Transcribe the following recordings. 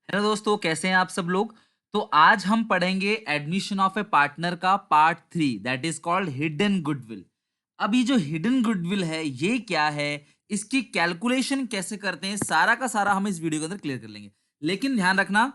Hello दोस्तों, कैसे हैं आप सब लोग। तो आज हम पढ़ेंगे एडमिशन ऑफ ए पार्टनर का part 3 that is called hidden goodwill. अब ये जो हिडन गुडविल है ये क्या है, इसकी कैलकुलेशन कैसे करते हैं, सारा का सारा हम इस वीडियो के अंदर क्लियर कर लेंगे। लेकिन ध्यान रखना,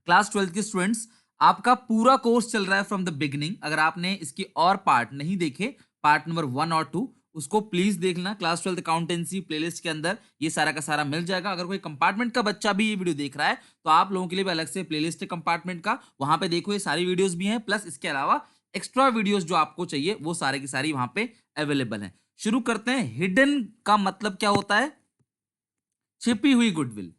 क्लास 12 के स्टूडेंट्स, आपका पूरा कोर्स चल रहा है फ्रॉम द बिगिनिंग। अगर आपने इसकी और पार्ट नहीं देखे, पार्ट नंबर 1 और 2, उसको प्लीज देख लेना। क्लास 12 अकाउंटेंसी प्लेलिस्ट के अंदर ये सारा का सारा मिल जाएगा। अगर कोई कंपार्टमेंट का बच्चा भी ये वीडियो देख रहा है तो आप लोगों के लिए भी अलग से प्लेलिस्ट है कंपार्टमेंट का, वहां पे देखो ये सारी वीडियोस भी हैं। प्लस इसके अलावा एक्स्ट्रा वीडियोस जो आपको चाहिए वो सारे की सारी वहां पे अवेलेबल है। शुरू करते हैं। हिडन का मतलब क्या होता है? छिपी हुई गुडविल।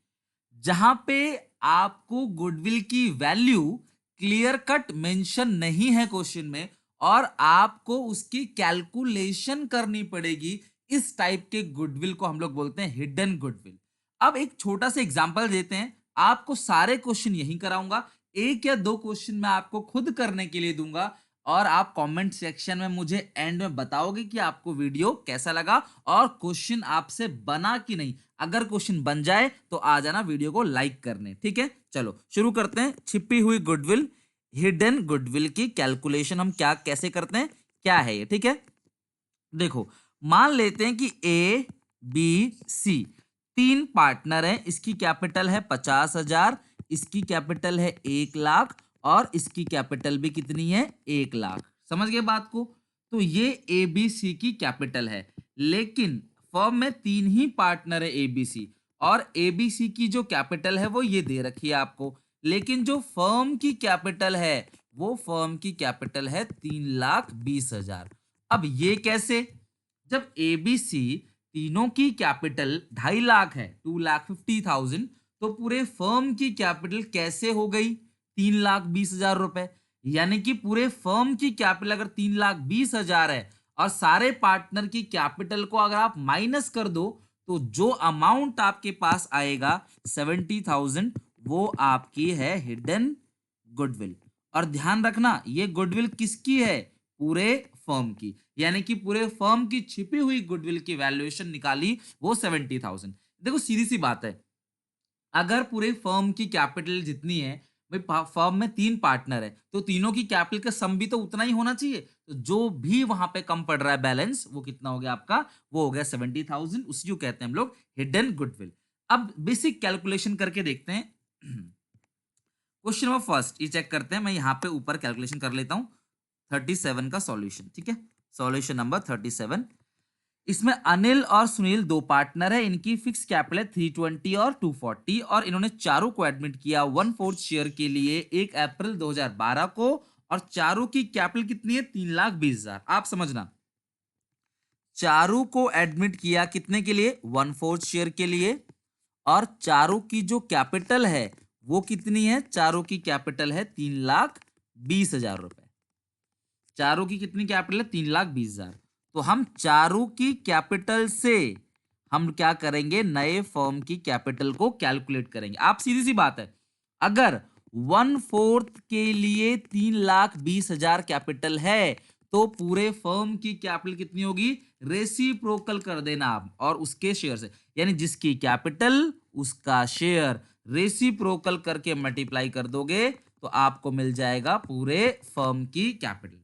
जहां पे आपको गुडविल की वैल्यू क्लियर कट मेंशन नहीं है क्वेश्चन में, और आपको उसकी कैलकुलेशन करनी पड़ेगी, इस टाइप के गुडविल को हम लोग बोलते हैं हिडन गुडविल। अब एक छोटा सा एग्जांपल देते हैं। आपको सारे क्वेश्चन यही कराऊंगा, एक या दो क्वेश्चन मैं आपको खुद करने के लिए दूंगा, और आप कमेंट सेक्शन में मुझे एंड में बताओगे कि आपको वीडियो कैसा लगा और क्वेश्चन आपसे बना कि नहीं। अगर क्वेश्चन बन जाए तो आ जाना वीडियो को लाइक करने, ठीक है। चलो शुरू करते हैं। छिपी हुई गुडविल, हिडन गुडविल की कैलकुलेशन हम क्या कैसे करते हैं, क्या है ये, ठीक है। देखो, मान लेते हैं कि ए बी सी तीन पार्टनर हैं। इसकी कैपिटल है 50,000, इसकी कैपिटल है 1 लाख, और इसकी कैपिटल भी कितनी है? 1 लाख। समझ गए बात को? तो ये ए बी सी की कैपिटल है। लेकिन फर्म में तीन ही पार्टनर है, ए बी सी, और ए बी सी की जो कैपिटल है वो ये दे रखी है आपको। लेकिन जो फर्म की कैपिटल है, वो फर्म की कैपिटल है 3,20,000। अब ये कैसे? जब एबीसी तीनों की कैपिटल 2.5 लाख है, 2,50,000, तो पूरे फर्म की कैपिटल कैसे हो गई 3,20,000 रुपए? यानी कि पूरे फर्म की कैपिटल अगर 3,20,000 है, और सारे पार्टनर की कैपिटल को अगर आप माइनस कर दो, तो जो अमाउंट आपके पास आएगा 70,000, वो आपकी है हिडन गुडविल। और ध्यान रखना, ये गुडविल किसकी है? पूरे फर्म की। यानी कि पूरे फर्म की छिपी हुई गुडविल की वैल्यूएशन निकाली, वो 70,000। देखो सीधी सी बात है, अगर पूरे फर्म की कैपिटल जितनी है, भाई फर्म में तीन पार्टनर है, तो तीनों की कैपिटल का सम भी तो उतना ही होना चाहिए। तो जो भी वहां पे कम पड़ रहा है बैलेंस, वो कितना हो गया आपका? वो हो गया 70,000। उसी को कहते हैं हम लोग हिडन गुडविल। अब बेसिक कैलकुलेशन करके देखते हैं। क्वेश्चन नंबर फर्स्ट ये चेक करते हैं। मैं यहाँ पे ऊपर कैलकुलेशन कर लेता हूँ 37 का सॉल्यूशन, ठीक है। Solution number 37। इसमें अनिल और सुनील दो पार्टनर है। इनकी फिक्स कैपिटल है 320 और 240, और इन्होंने चारों को एडमिट किया 1/4 शेयर के लिए 1 अप्रैल 2012 को। और चारों की कैपिटल कितनी है? 3,20,000। आप समझना, चारों को एडमिट किया कितने के लिए? 1/4 शेयर के लिए। और चारों की जो कैपिटल है वो कितनी है? चारों की कैपिटल है 3,20,000 रुपए। चारों की कितनी कैपिटल है? 3,20,000। तो हम चारों की कैपिटल से हम क्या करेंगे? नए फर्म की कैपिटल को कैलकुलेट करेंगे। आप सीधी सी बात है, अगर 1/4 के लिए 3,20,000 कैपिटल है, तो पूरे फर्म की कैपिटल कितनी होगी? रेसिप्रोकल कर देना आप, और उसके शेयर से, यानी जिसकी कैपिटल उसका शेयर, रेसिप्रोकल करके मल्टीप्लाई कर दोगे तो आपको मिल जाएगा पूरे फर्म की कैपिटल।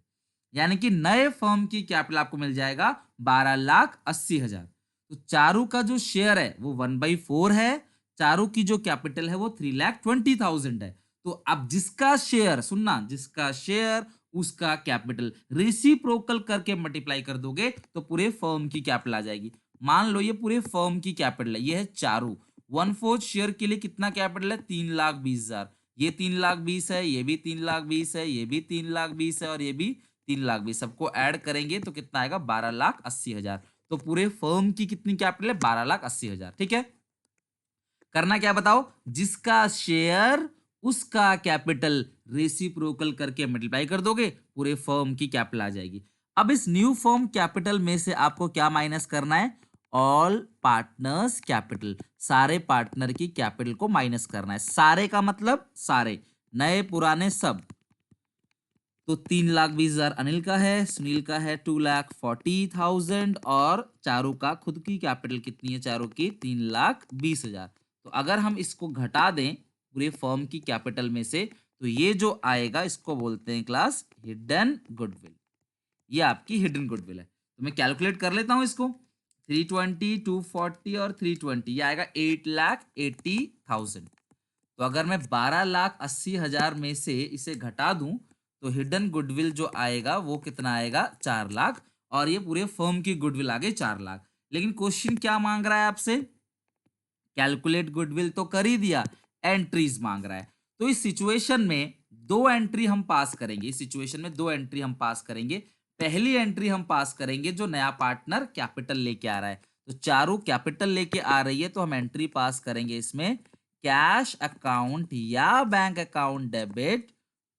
यानी कि नए फर्म की कैपिटल आपको मिल जाएगा 12,80,000। तो चारू का जो शेयर है वो 1/4 है। चारू की जो कैपिटल है वो 3,20,000 है। तो अब जिसका शेयर, सुनना, जिसका शेयर उसका कैपिटल, रेसिप्रोकल करके मल्टीप्लाई कर दोगे तो पूरे फर्म की कैपिटल आ जाएगी। मान लो ये पूरे फर्म की कैपिटल है, ये है चारू। 1/4 शेयर के लिए कितना कैपिटल है? 3,20,000। ये 3,20,000 है, ये भी 3,20,000 है, ये भी 3,20,000 है, और ये भी 3,00,000 भी। सबको ऐड करेंगे तो कितना आएगा? 12,80,000। तो पूरे फर्म की कितनी कैपिटल है? 12,80,000, ठीक है। करना क्या बताओ? जिसका शेयर उसका कैपिटल, रेसिप्रोकल करके मल्टीप्लाई कर दोगे, पूरे फर्म की कैपिटल आ जाएगी। अब इस न्यू फर्म कैपिटल में से आपको क्या माइनस करना है? All partners capital. सारे पार्टनर की कैपिटल को माइनस करना है। सारे का मतलब सारे, नए पुराने सब। तो 3,20,000 अनिल का है, सुनील का है 2,40,000, और चारों का खुद की कैपिटल कितनी है? चारों की 3,20,000। तो अगर हम इसको घटा दें पूरे फर्म की कैपिटल में से, तो ये जो आएगा इसको बोलते हैं क्लास हिडन गुडविल। ये आपकी हिडन गुडविल है। तो मैं कैलकुलेट कर लेता हूं इसको, 320, 240 और 320, ये आएगा 8,80,000। तो अगर मैं 12,80,000 में से इसे घटा दूं तो हिडन गुडविल जो आएगा वो कितना आएगा, 4,00,000। और ये पूरे फर्म की गुडविल आ गई 4,00,000। लेकिन क्वेश्चन क्या मांग रहा है आपसे, कैलकुलेट गुडविल तो कर ही दिया, एंट्रीज मांग रहा है। तो इस सिचुएशन में दो एंट्री हम पास करेंगे, इस सिचुएशन में दो एंट्री हम पास करेंगे। पहली एंट्री हम पास करेंगे जो नया पार्टनर कैपिटल लेके आ रहा है, तो चारों कैपिटल लेके आ रही है, तो हम एंट्री पास करेंगे इसमें कैश अकाउंट या bank account debit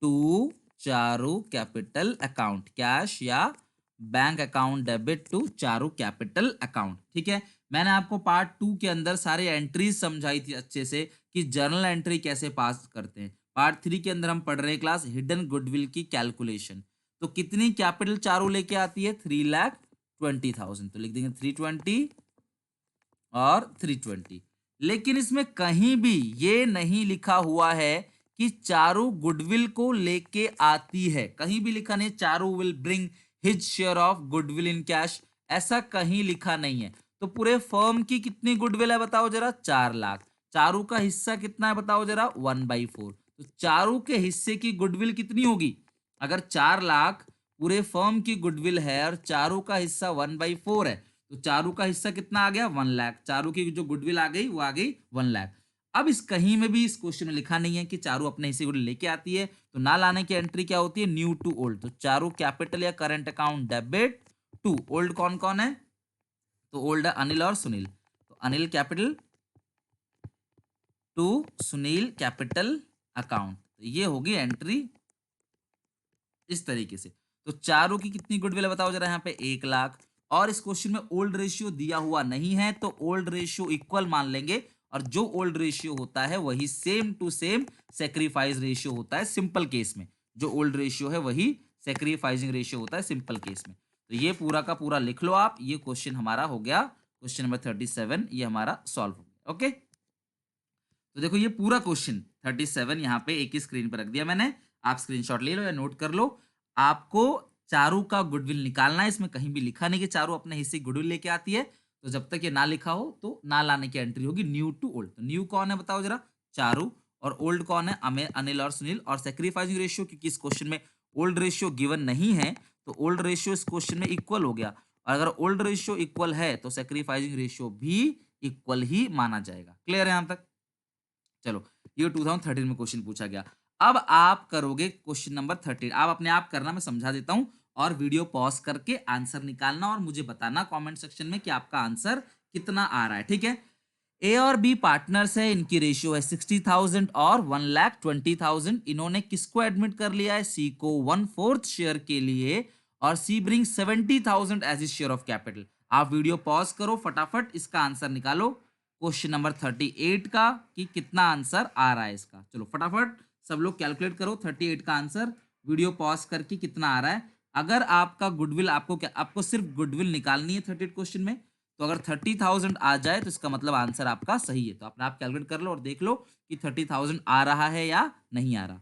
to Charu capital account, cash या bank account debit to Charu capital account. ठीक है, मैंने आपको पार्ट 2 के अंदर सारे एंट्रीज समझाई थी अच्छे से कि जर्नल एंट्री कैसे पास करते हैं। पार्ट 3 के अंदर हम पढ़ रहे हैं क्लास हिडन गुडविल की कैलकुलेशन। तो कितनी कैपिटल चारों लेके आती है, 3,20,000, तो लिख देंगे 320 और 320। लेकिन इसमें कहीं भी ये नहीं लिखा हुआ है कि चारू गुडविल को लेके आती है, कहीं भी लिखा नहीं Charu will bring his share of goodwill in cash, ऐसा कहीं लिखा नहीं है। तो पूरे फर्म की कितनी गुडविल है बताओ जरा, 4,00,000। चारू का हिस्सा कितना है बताओ जरा, 1/4। तो चारू के हिस्से की गुडविल कितनी होगी, अगर 4,00,000 पूरे फर्म की गुडविल है और चारू का हिस्सा 1/4 है, तो चारू का हिस्सा कितना आ गया, 1,00,000। चारू की जो गुडविल आ गई वो आ गई 1,00,000। अब इस कहीं में भी इस क्वेश्चन में लिखा नहीं है कि चारू अपने हिस्से गुडविल लेके आती है, तो ना लाने की एंट्री क्या होती है, न्यू टू ओल्ड। तो चारू कैपिटल या current account debit to old, कौन कौन है, तो ओल्ड है अनिल और सुनील, तो Anil capital to Sunil capital account, तो ये होगी एंट्री इस तरीके से। तो चारों की कितनी गुडविल है बताओ जरा, यहाँ पे 1,00,000। और इस क्वेश्चन में ओल्ड रेशियो दिया हुआ नहीं है, तो ओल्ड रेशियो इक्वल मान लेंगे, और जो ओल्ड रेशियो होता है वही same to same sacrifice ratio होता है सिंपल केस में। जो ओल्ड रेशियो है वही सेक्रीफाइसिंग रेशियो होता है सिंपल केस में। तो ये पूरा का पूरा लिख लो आप, ये क्वेश्चन हमारा हो गया, क्वेश्चन नंबर 37 ये हमारा सॉल्व हो गया। ओके, तो देखो ये पूरा क्वेश्चन 37 यहाँ पे एक ही स्क्रीन पर रख दिया मैंने, आप स्क्रीनशॉट ले लो या नोट कर लो। आपको चारू का गुडविल निकालना है, इसमें कहीं भी लिखा नहीं कि चारू अपने हिस्से गुडविल लेके आती है, तो जब तक ये ना लिखा हो तो ना लाने की एंट्री होगी न्यू टू ओल्ड। तो न्यू कौन है बताओ जरा, चारू, और ओल्ड कौन है, अनिल और सुनील। और सेक्रीफाइसिंग रेशियो, क्योंकि इस क्वेश्चन में ओल्ड रेशियो गिवन नहीं है, तो ओल्ड रेशियो इस क्वेश्चन में इक्वल हो गया, और अगर ओल्ड रेशियो इक्वल है तो सेक्रीफाइसिंग रेशियो भी इक्वल ही माना जाएगा। क्लियर है यहां तक, चलो ये 2013 में क्वेश्चन पूछा गया। अब आप करोगे क्वेश्चन नंबर 13, आप अपने आप करना, मैं समझा देता हूं, और वीडियो पॉज करके आंसर निकालना और मुझे बताना कमेंट सेक्शन में कि आपका आंसर कितना आ रहा है। ठीक है, ए और बी पार्टनर्स है, इनकी रेशियो है 60,000 और 1,20,000। इन्होंने किसको एडमिट कर लिया है, सी को 1/4 शेयर के लिए, और C bring 70,000 as is share of capital. आप वीडियो पॉज करो, फटाफट इसका आंसर निकालो क्वेश्चन नंबर 38 का, कि कितना आंसर आ रहा है इसका। चलो फटाफट सब लोग कैलकुलेट करो 38 का आंसर, वीडियो पॉज करके कितना आ रहा है। अगर आपका गुडविल, आपको क्या, आपको सिर्फ गुडविल निकालनी है 38 क्वेश्चन में, तो अगर 30,000 आ जाए तो इसका मतलब आंसर आपका सही है। तो अपने आप कैलकुलेट कर लो और देख लो कि 30,000 आ रहा है या नहीं आ रहा।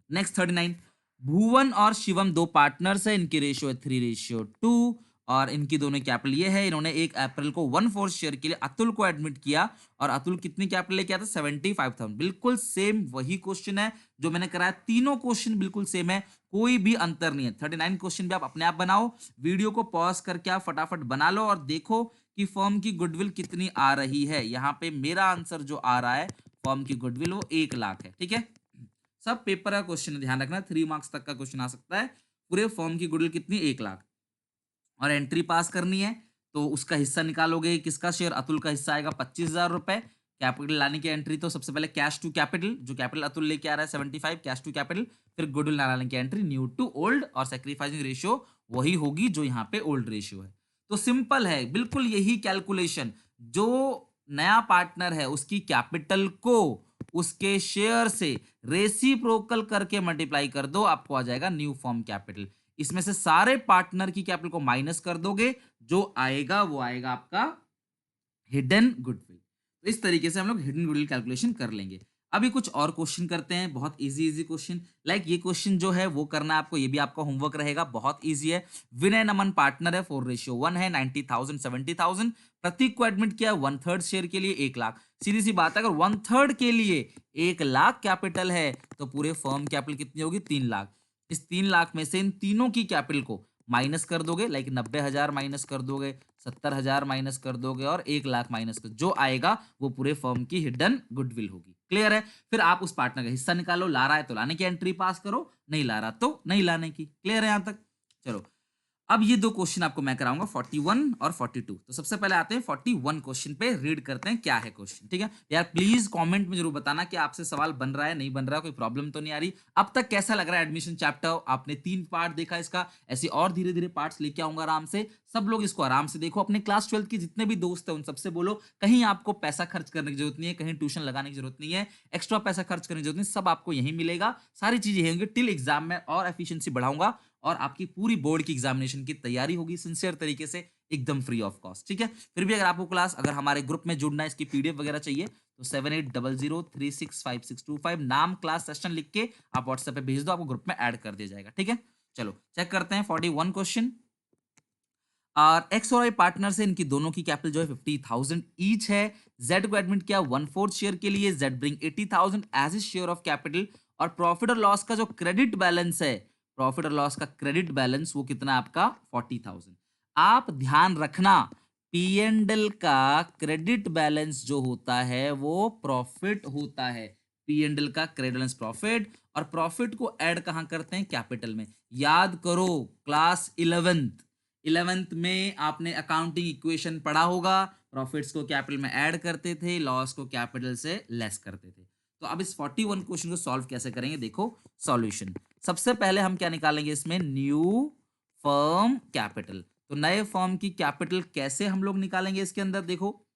नेक्स्ट 39, भुवन और शिवम दो पार्टनर्स है, इनकी रेशियो है 3:2, और इनकी दोनों कैपिटल ये है, इन्होंने 1 अप्रैल को 1/4 शेयर के लिए अतुल को एडमिट किया, और अतुल कितनी कैपिटल लेके आया था, 75,000। बिल्कुल सेम वही क्वेश्चन है जो मैंने कराया, तीनों क्वेश्चन बिल्कुल सेम है, कोई भी अंतर नहीं है। 39 क्वेश्चन भी आप अपने आप बनाओ, वीडियो को पॉज करके आप फटाफट बना लो और देखो कि फर्म की गुडविल कितनी आ रही है। यहाँ पे मेरा आंसर जो आ रहा है फर्म की गुडविल वो 1,00,000 है। ठीक है, सब पेपर का क्वेश्चन ध्यान रखना, 3 मार्क्स तक का क्वेश्चन आ सकता है। पूरे फर्म की गुडविल कितनी, 1,00,000, और एंट्री पास करनी है, तो उसका हिस्सा निकालोगे, किसका शेयर, अतुल का हिस्सा आएगा 25,000 रुपए। कैपिटल लाने की एंट्री, तो सबसे पहले कैश टू कैपिटल, जो कैपिटल अतुल लेके आ रहा है 75, कैश टू कैपिटल, फिर गुडविल ना लाने की एंट्री न्यू टू ओल्ड, और सेक्रीफाइसिंग रेशियो वही होगी जो यहाँ पे ओल्ड रेशियो है। तो सिंपल है, बिल्कुल यही कैलकुलेशन, जो नया पार्टनर है उसकी कैपिटल को उसके शेयर से रेसिप्रोकल करके मल्टीप्लाई कर दो, आपको आ जाएगा न्यू फॉर्म कैपिटल। इसमें से सारे पार्टनर की कैपिटल को माइनस कर दोगे, जो आएगा वो आएगा आपका हिडन गुडविल। तो इस तरीके से हम लोग हिडन गुडविल कैलकुलेशन कर लेंगे। अभी कुछ और क्वेश्चन करते हैं, बहुत इजी इजी क्वेश्चन। लाइक ये क्वेश्चन जो है वो करना है आपको, ये भी आपका होमवर्क रहेगा, बहुत इजी है। विनय नमन पार्टनर है, 4:1 है, 90,000 70,000। प्रतीक को एडमिट किया 1/3 शेयर के लिए 1 लाख। सीधी सी बात है, अगर 1/3 के लिए 1 लाख कैपिटल है तो पूरे फर्म कैपिटल कितनी होगी? 3 लाख। इस 3 लाख में से इन तीनों की कैपिटल को माइनस कर दोगे, लाइक 90,000 माइनस कर दोगे, 70,000 माइनस कर दोगे और 1 लाख माइनस कर, जो आएगा वो पूरे फर्म की हिडन गुडविल होगी। क्लियर है? फिर आप उस पार्टनर का हिस्सा निकालो, ला रहा है तो लाने की एंट्री पास करो, नहीं ला रहा तो नहीं लाने की। क्लियर है यहां तक? चलो, अब ये दो क्वेश्चन आपको मैं कराऊंगा, 41 और 42। तो सबसे पहले आते हैं 41 क्वेश्चन पे, रीड करते हैं क्या है क्वेश्चन। ठीक है यार, प्लीज कमेंट में जरूर बताना कि आपसे सवाल बन रहा है, नहीं बन रहा, कोई प्रॉब्लम तो नहीं आ रही। अब तक कैसा लग रहा है एडमिशन चैप्टर? आपने 3 पार्ट देखा इसका, ऐसे और धीरे धीरे पार्ट्स लेके आऊंगा आराम से। सब लोग इसको आराम से देखो, अपने क्लास 12 के जितने भी दोस्त हैं उन सबसे बोलो, कहीं आपको पैसा खर्च करने की जरूरत नहीं है, कहीं ट्यूशन लगाने की जरूरत नहीं है, एक्स्ट्रा पैसा खर्च करने की जरूरत नहीं, सब आपको यहीं मिलेगा। सारी चीजें होंगी टिल एग्जाम में, और एफिशिएंसी बढ़ाऊंगा और आपकी पूरी बोर्ड की एग्जामिनेशन की तैयारी होगी सिंसियर तरीके से, एकदम फ्री ऑफ कॉस्ट। ठीक है, फिर भी अगर आपको क्लास, अगर हमारे ग्रुप में जुड़ना है, इसकी पीडीएफ वगैरह चाहिए तो 7800365625 नाम क्लास सेशन लिख के आप व्हाट्सएप पे भेज दो, आपको ग्रुप में ऐड कर दिया जाएगा। ठीक है, चलो चेक करते हैं 41 क्वेश्चन। और एक्स और वाई पार्टनर से इनकी दोनों की कैपिटल जो है 50,000 ईच है। जेड को एडमिट किया 1/4 शेयर के लिए, Z bring 80,000 as is share of capital. और प्रॉफिट और लॉस का जो क्रेडिट बैलेंस है, प्रॉफिट और लॉस का क्रेडिट बैलेंस वो कितना आपका? 40,000। आप ध्यान रखना, पी एंड एल का क्रेडिट बैलेंस जो होता है वो प्रॉफिट होता है। पी एंड एल का क्रेडिट बैलेंस प्रॉफिट, और प्रॉफिट को ऐड कहां करते हैं? कैपिटल में। याद करो, क्लास 11th में आपने अकाउंटिंग इक्वेशन पढ़ा होगा, प्रॉफिट्स को कैपिटल में ऐड करते थे, लॉस को कैपिटल से लेस करते थे। तो अब इस 41 क्वेश्चन को सॉल्व कैसे करेंगे, देखो सॉल्यूशन। सबसे पहले हम क्या निकालेंगे इसमें? New firm capital. तो नए फर्म की कैपिटल कैसे हम लोग निकालेंगे इसके अंदर? देखो,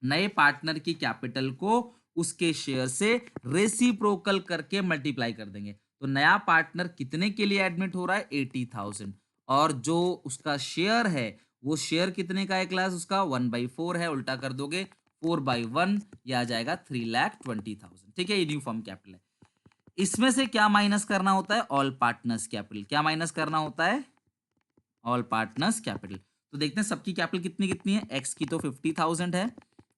नए पार्टनर की कैपिटल को उसके शेयर से रेसिप्रोकल करके मल्टीप्लाई कर देंगे। तो नया पार्टनर कितने के लिए एडमिट हो रहा है? 80,000। और जो उसका शेयर है वो शेयर कितने का है क्लास? उसका 1/4 है, उल्टा कर दोगे 4/1, यह आ जाएगा 3,20,000। ठीक है, ये न्यू फर्म कैपिटल है। इसमें से क्या माइनस करना होता है? All partners capital. क्या माइनस करना होता है? All partners capital. तो देखते हैं सबकी कैपिटल कितनी कितनी है। एक्स की तो 50,000 है,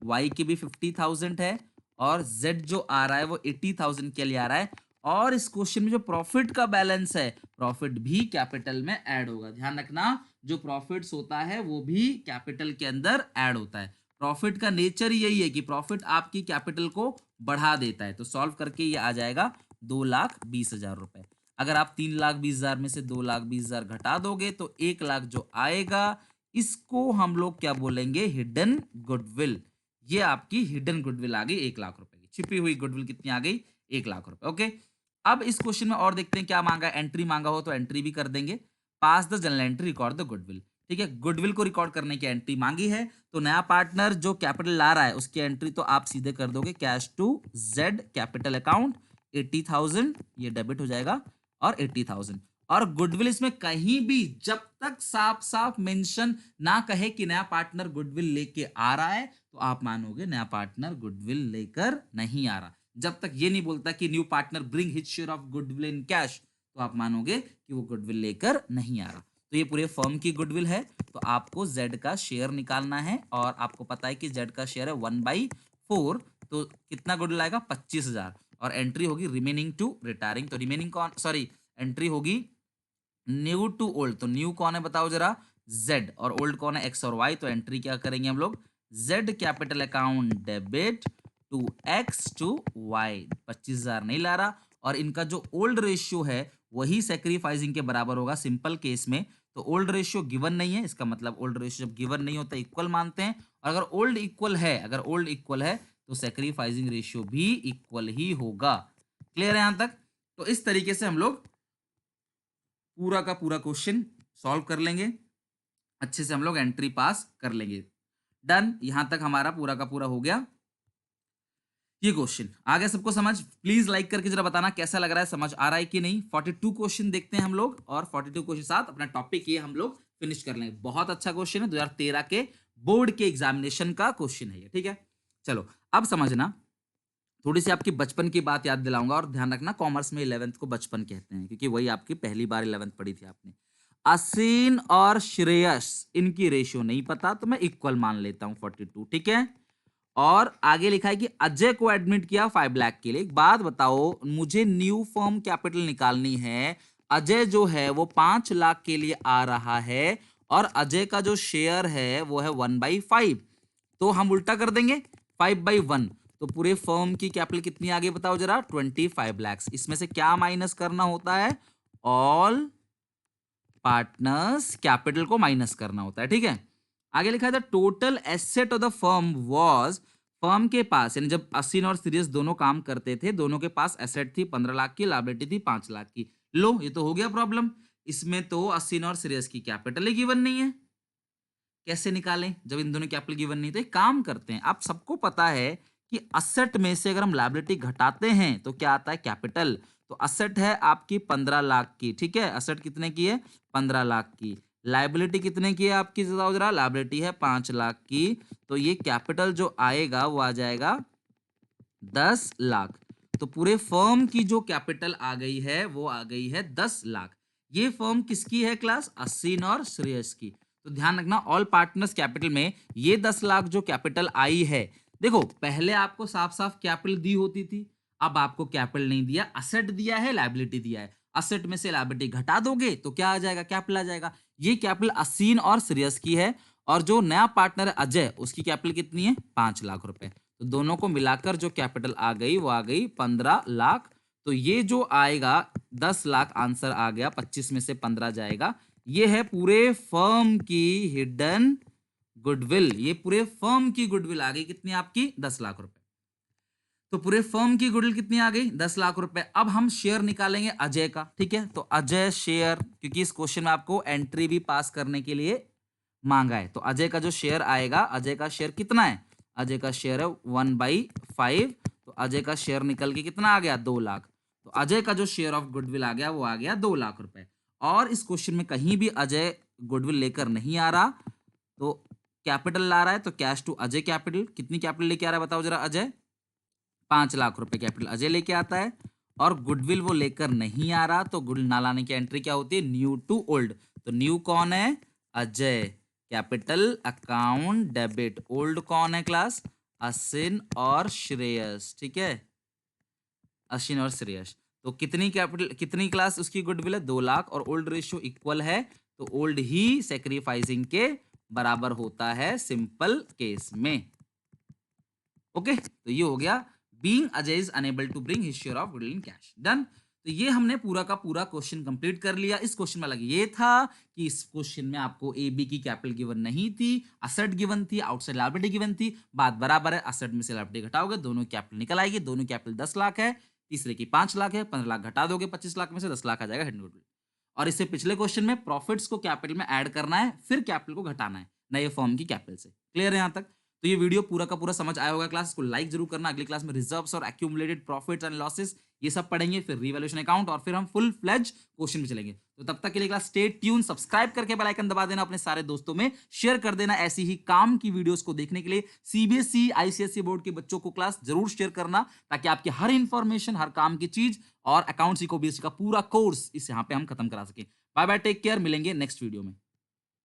वाई की भी 50,000 है, और जेड जो आ रहा है वो 80,000 के लिए आ रहा है। और इस क्वेश्चन में जो प्रॉफिट का बैलेंस है, प्रॉफिट भी कैपिटल में ऐड होगा। ध्यान रखना, जो प्रॉफिट्स होता है वो भी कैपिटल के अंदर ऐड होता है। प्रॉफिट का नेचर यही है कि प्रॉफिट आपकी कैपिटल को बढ़ा देता है। तो सॉल्व करके ये आ जाएगा 2,20,000 रुपए। अगर आप 3,20,000 में से 2,20,000 घटा दोगे तो 1 लाख जो आएगा, इसको हम लोग क्या बोलेंगे? Hidden goodwill. ये आपकी हिडन गुडविल आ गई 1 लाख रुपए की। छिपी हुई गुडविल कितनी आ गई? 1 लाख रुपए। ओके, अब इस क्वेश्चन में और देखते हैं क्या मांगा। एंट्री मांगा हो तो एंट्री भी कर देंगे। Pass the journal entry, record the goodwill. ठीक है, गुडविल को रिकॉर्ड करने की एंट्री मांगी है, तो नया पार्टनर जो कैपिटल ला रहा है उसकी एंट्री तो आप सीधे कर दोगे, cash to Z capital account 80,000, ये डेबिट हो जाएगा, और 80,000। और गुडविल इसमें कहीं भी जब तक साफ साफ मेंशन ना कहे कि नया पार्टनर गुडविल लेके आ रहा है, तो आप मानोगे नया पार्टनर गुडविल लेकर नहीं आ रहा। जब तक ये नहीं बोलता कि new partner bring his share of goodwill in cash, तो आप मानोगे कि वो गुडविल लेकर नहीं आ रहा। तो ये पूरे फर्म की गुडविल है। तो आपको जेड का शेयर निकालना है, और आपको पता है कि जेड का शेयर है 1/4, तो कितना गुडविल आएगा? 25,000। और एंट्री होगी रिमेनिंग टू रिटायरिंग। तो रिमेनिंग कौन, सॉरी, एंट्री होगी न्यू टू ओल्ड। तो न्यू कौन है बताओ जरा? जेड। और ओल्ड कौन है? एक्स और वाई। तो एंट्री क्या करेंगे हम लोग? Z capital account debit to X to Y. 25,000 नहीं ला रहा, और इनका जो ओल्ड रेशियो है वही सेक्रीफाइसिंग के बराबर होगा सिंपल केस में। तो ओल्ड रेशियो गिवन नहीं है, इसका मतलब ओल्ड रेशियो जब गिवन नहीं होता इक्वल मानते हैं। और अगर ओल्ड इक्वल है, अगर ओल्ड इक्वल है तो सेक्रीफाइसिंग रेशियो भी इक्वल ही होगा। क्लियर है यहां तक? तो इस तरीके से हम लोग पूरा का पूरा क्वेश्चन सॉल्व कर लेंगे, अच्छे से हम लोग एंट्री पास कर लेंगे। डन, यहां तक हमारा पूरा का पूरा हो गया ये क्वेश्चन। आ गया सबको समझ? प्लीज लाइक करके जरा बताना कैसा लग रहा है, समझ आ रहा है कि नहीं। 42 क्वेश्चन देखते हैं हम लोग, और 42 क्वेश्चन साथ अपना टॉपिक ये हम लोग फिनिश कर लेंगे। बहुत अच्छा क्वेश्चन है, 2013 के बोर्ड के एग्जामिनेशन का क्वेश्चन है ये। ठीक है, चलो अब समझना, थोड़ी सी आपकी बचपन की बात याद दिलाऊंगा, और ध्यान रखना कॉमर्स में 11th को बचपन कहते हैं, क्योंकि वही आपकी पहली बार 11th पढ़ी थी आपने। असीन और श्रेयस, इनकी रेशियो नहीं पता तो मैं इक्वल मान लेता हूं 42, ठीक है। और आगे लिखा है कि अजय को एडमिट किया 5 लाख के लिए। एक बात बताओ, मुझे न्यू फर्म कैपिटल निकालनी है। अजय जो है वो 5 लाख के लिए आ रहा है, और अजय का जो शेयर है वो है 1/5, तो हम उल्टा कर देंगे 5/1। तो पूरे फर्म की कैपिटल कितनी आ गई बताओ जरा, 25 लैक्स। इसमें से क्या माइनस करना होता है, ऑल पार्टनर्स कैपिटल को माइनस करना होता है, ठीक है। आगे लिखा है the total asset of the firm was, firm के पास यानी जब असीन और सीरियस दोनों काम करते थे, दोनों के पास एसेट थी 15 लाख की, लायबिलिटी थी 5 लाख की। लो ये तो हो गया प्रॉब्लम। इसमें तो असीन और सीरियस की कैपिटल ही गिवन नहीं है, कैसे निकालें जब इन दोनों कैपिटल गिवन नहीं। तो एक काम करते हैं, आप सबको पता है कि असेट में से अगर हम लायबिलिटी घटाते हैं तो क्या आता है, कैपिटल। तो असेट है आपकी 15 लाख की, ठीक है। असेट कितने की है, 15 लाख की। लायबिलिटी कितने की है आपकी, बताओ जरा। लायबिलिटी है 5 लाख की। तो ये कैपिटल जो आएगा वो आ जाएगा 10 लाख। तो पूरे फर्म की जो कैपिटल आ गई है वो आ गई है 10 लाख। ये फर्म किसकी है क्लास, असीन और श्रेयस की। तो ध्यान रखना ऑल पार्टनर्स कैपिटल में ये 10 लाख जो कैपिटल आई है, देखो पहले आपको साफ साफ कैपिटल दी होती थी, अब आपको कैपिटल नहीं दिया, असेट दिया है, लायबिलिटी दिया है। असेट में से लायबिलिटी घटा दोगे तो क्या आ जाएगा, कैपिटल आ जाएगा। ये कैपिटल असीन और श्रेयस की है, और जो नया पार्टनर है अजय, उसकी कैपिटल कितनी है, 5 लाख रुपए। तो दोनों को मिलाकर जो कैपिटल आ गई वो आ गई 15 लाख। तो ये जो आएगा 10 लाख आंसर आ गया, 25 में से 15 जाएगा। ये है पूरे फर्म की हिडन गुडविल। ये पूरे फर्म की गुडविल आ गई कितनी आपकी, 10 लाख रुपए। तो पूरे फर्म की गुडविल कितनी आ गई, 10 लाख रुपए। अब हम शेयर निकालेंगे अजय का, ठीक है। तो अजय शेयर, क्योंकि इस क्वेश्चन में आपको एंट्री भी पास करने के लिए मांगा है, तो अजय का जो शेयर आएगा, अजय का शेयर कितना है, अजय का शेयर है 1/5। तो अजय का शेयर निकल के कितना आ गया, 2 लाख। तो अजय का जो शेयर ऑफ गुडविल आ गया वो आ गया 2 लाख रुपए। और इस क्वेश्चन में कहीं भी अजय गुडविल लेकर नहीं आ रहा, तो कैपिटल ला रहा है, तो कैश टू अजय कैपिटल। कितनी कैपिटल लेके आ रहा है बताओ जरा अजय, 5 लाख रुपए कैपिटल अजय लेके आता है। और गुडविल वो लेकर नहीं आ रहा, तो गुडविल ना लाने की एंट्री क्या होती है, न्यू टू ओल्ड। तो न्यू कौन है, Ajay, capital account debit. Old कौन है क्लास, असिन और श्रेयस, ठीक है, अश्विन और श्रेयस। तो कितनी कैपिटल, कितनी क्लास उसकी गुडविल है, 2 लाख, और ओल्ड रेशियो इक्वल है, तो ओल्ड ही सेक्रीफाइसिंग के बराबर होता है सिंपल केस में। ओके, तो ये हो गया being Ajay is unable to bring his share of goodwill in cash. Done. तो ये हमने पूरा का पूरा क्वेश्चन कंप्लीट कर लिया। इस क्वेश्चन में अलग ये था कि इस क्वेश्चन में आपको ए बी की कैपिटल गिवन नहीं थी, असेट गिवन थी, आउटसाइड लायबिलिटी गिवन थी। बात बराबर है, असेट में से लायबिलिटी घटाओगे, दोनों कैपिटल निकल आएगी। दोनों कैपिटल 10 लाख है, तीसरे की 5 लाख है, 15 लाख घटा दोगे 25 लाख में से, 10 लाख आ जाएगा हिडन गुडविल। और इससे पिछले क्वेश्चन में प्रॉफिट्स को कैपिटल में ऐड करना है, फिर कैपिटल को घटाना है नए फॉर्म की कैपिटल से। क्लियर है यहाँ तक। तो ये वीडियो पूरा का पूरा समझ आया होगा क्लास को लाइक जरूर करना। अगली क्लास में रिजर्व्स और एक्यूमुलेटेड प्रॉफिट्स एंड लॉसेस ये सब पढ़ेंगे, फिर रिवैल्यूएशन अकाउंट, और फिर हम फुल फ्लेज क्वेश्चन में चलेंगे। तो तब तक के लिए क्लास स्टे ट्यून, सब्सक्राइब करके बेल आइकन दबा देना, अपने सारे दोस्तों में शेयर कर देना। ऐसी ही काम की वीडियोस को देखने के लिए सीबीएसई आईसीएसई बोर्ड के बच्चों को क्लास जरूर शेयर करना, ताकि आपकी हर इंफॉर्मेशन, हर काम की चीज और अकाउंट्स को बीएससी का पूरा कोर्स इस यहाँ पे हम खत्म करा सके। बाय बाय, टेक केयर, मिलेंगे नेक्स्ट वीडियो में।